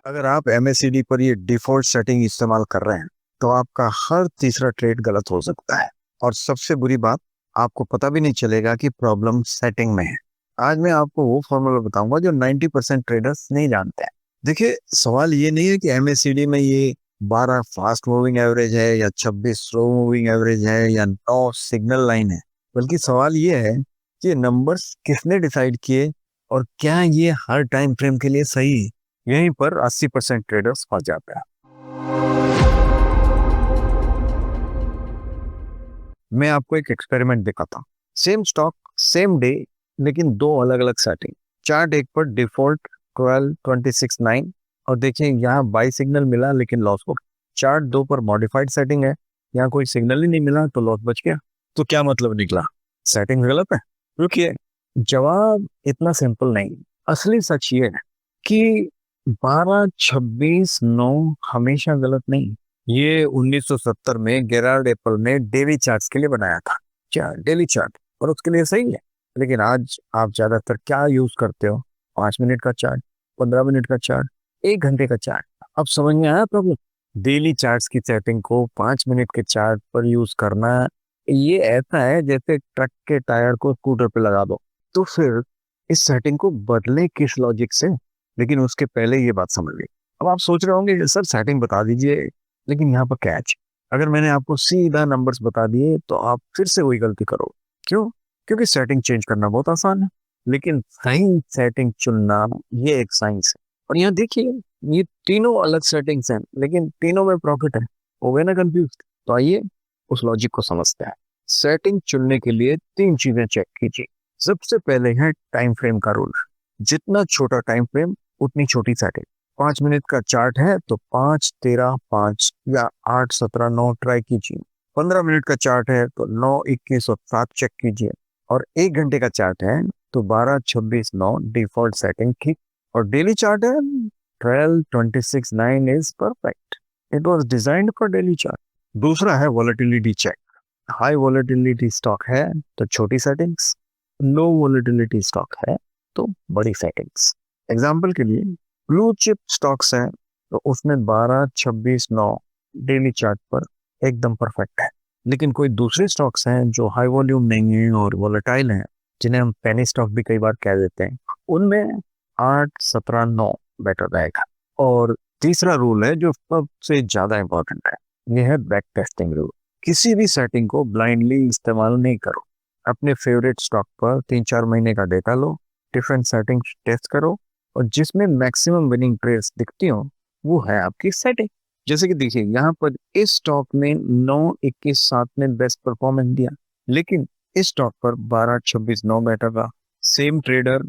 अगर आप MACD पर ये डिफॉल्ट सेटिंग इस्तेमाल कर रहे हैं तो आपका हर तीसरा ट्रेड गलत हो सकता है और सबसे बुरी बात, आपको पता भी नहीं चलेगा कि प्रॉब्लम सेटिंग में है। आज मैं आपको वो फॉर्मूला बताऊंगा जो 90% ट्रेडर्स नहीं जानते हैं। देखिए, सवाल ये नहीं है कि MACD में ये 12 फास्ट मूविंग एवरेज है या 26 स्लो मूविंग एवरेज है या 9 सिग्नल लाइन है, बल्कि सवाल ये है कि ये नंबर्स किसने डिसाइड किए और क्या ये हर टाइम फ्रेम के लिए सही है। यहीं पर 80% ट्रेडर्स फंस जाते हैं। मैं आपको एक एक्सपेरिमेंट दिखाता हूँ। सेम स्टॉक सेम डे, लेकिन दो अलग अलग सेटिंग। चार्ट एक पर डिफॉल्ट 12-26-9 और देखिए यहाँ बाई सिग्नल मिला लेकिन लॉस हो गया। चार्ट दो पर मॉडिफाइड सेटिंग है, यहाँ कोई सिग्नल ही नहीं मिला तो लॉस बच गया। तो क्या मतलब निकला? सेटिंग गलत है। रुकिए, जवाब इतना सिंपल नहीं। असली सच ये है कि 12-26-9 हमेशा गलत नहीं। ये 1970 में गेराल्ड एप्पल ने डेली चार्ट्स के लिए बनाया था। क्या डेली चार्ट और उसके लिए सही है, लेकिन आज आप ज्यादातर क्या यूज करते हो? 5 मिनट का चार्ट, 15 मिनट का चार्ट, 1 घंटे का चार्ट। अब समझ में आया प्रॉब्लम? डेली चार्ट्स की सेटिंग को 5 मिनट के चार्ट पर यूज करना ये ऐसा है जैसे ट्रक के टायर को स्कूटर पे लगा दो। तो फिर इस सेटिंग को बदले किस लॉजिक से? लेकिन उसके पहले ये बात समझ ली। अब आप सोच रहे होंगे सर सेटिंग बता दीजिए, लेकिन यहाँ पर कैच। अगर मैंने आपको सीधा नंबर्स बता दिए तो आप फिर से वही गलती करो। क्यों? क्योंकि सेटिंग चेंज करना बहुत आसान है, लेकिन सही सेटिंग चुनना ये एक साइंस है। और यहाँ देखिए, ये तीनों अलग सेटिंग्स हैं लेकिन तीनों में प्रॉफिट है। हो गए ना कंफ्यूज? तो आइए उस लॉजिक को समझते हैं। सेटिंग चुनने के लिए 3 चीजें चेक कीजिए। सबसे पहले है टाइम फ्रेम का रूल। जितना छोटा टाइम फ्रेम उतनी छोटी सेटिंग। 5 मिनट का चार्ट है तो 5-13-5 या 8-17-9 ट्राई कीजिए। 15 मिनट का चार्ट है तो 9-21 और 7 चेक कीजिए। और 1 घंटे का चार्ट है तो 12-26-9 डिफॉल्ट सेटिंग ठीक। और डेली चार्ट है 12-26-9 is perfect. It was designed for daily chart. दूसरा है volatility check. High volatility stock है तो छोटी सेटिंग्स, लो वॉलेटिलिटी स्टॉक है तो बड़ी सेटिंग्स। एग्जाम्पल के लिए ब्लू चिप स्टॉक्स हैं तो उसमें 12-26-9 डेली चार्ट पर एकदम परफेक्ट है। लेकिन कोई दूसरे स्टॉक्स हैं जो हाई वॉल्यूम नहीं है और वॉलेटाइल हैं, जिन्हें हम पेनी स्टॉक भी कई बार कह देते हैं, उनमें 8-17-9 बेटर रहेगा। और तीसरा रूल है जो सबसे ज्यादा इंपॉर्टेंट है, यह है बैक टेस्टिंग रूल। किसी भी सेटिंग को ब्लाइंडली इस्तेमाल नहीं करो। अपने फेवरेट स्टॉक पर 3-4 महीने का डेटा लो, डिफरेंट सेटिंग टेस्ट करो और जिसमें मैक्सिमम विनिंग ट्रेड्स दिखती हो वो है आपकी सेटिंग। जैसे कि देखिए यहाँ पर इस स्टॉक ने 9-21-7 में बेस्ट परफॉर्मेंस दिया, लेकिन इस स्टॉक पर 12-26-9 बेटर रहा। Same trader,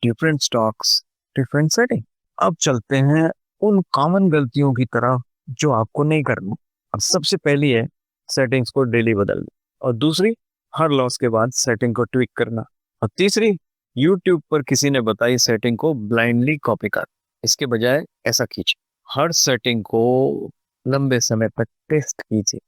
different stocks, different setting. अब चलते हैं उन कॉमन गलतियों की तरफ जो आपको नहीं करनी। अब सबसे पहली है सेटिंग्स को डेली बदलना, और दूसरी हर लॉस के बाद सेटिंग को ट्विक करना, और तीसरी YouTube पर किसी ने बताई सेटिंग को ब्लाइंडली कॉपी कर। इसके बजाय ऐसा कीजिए, हर सेटिंग को लंबे समय तक टेस्ट कीजिए,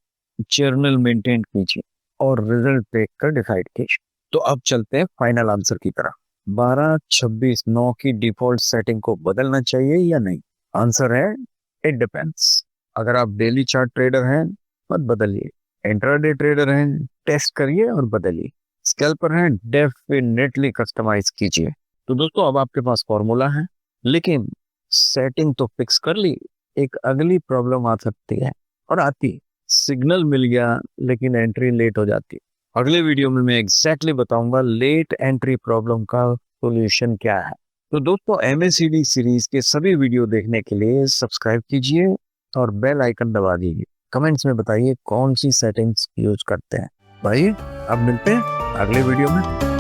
जर्नल मेंटेन कीजिए और रिजल्ट देख कर डिसाइड कीजिए। तो अब चलते हैं फाइनल आंसर की तरफ। 12-26-9 की डिफॉल्ट सेटिंग को बदलना चाहिए या नहीं? आंसर है इट डिपेंड्स। अगर आप डेली चार्ट ट्रेडर हैं मत बदलिए, इंट्राडे ट्रेडर हैं टेस्ट करिए और बदलिए, स्कैल्पर हैं डेफिनेटली कस्टमाइज कीजिए। तो दोस्तों, अब आपके पास फॉर्मूला है, लेकिन सेटिंग तो फिक्स कर ली। एक अगली प्रॉब्लम आ सकती है और आती, सिग्नल मिल गया लेकिन एंट्री लेट हो जाती। अगले वीडियो में मैं एग्जैक्टली बताऊंगा लेट एंट्री प्रॉब्लम का सॉल्यूशन क्या है। तो दोस्तों, MACD सीरीज के सभी वीडियो देखने के लिए सब्सक्राइब कीजिए और बेल आइकन दबा दीजिए। कमेंट्स में बताइए कौन सी सेटिंग्स यूज करते हैं। भाई, अब मिलते हैं अगले वीडियो में।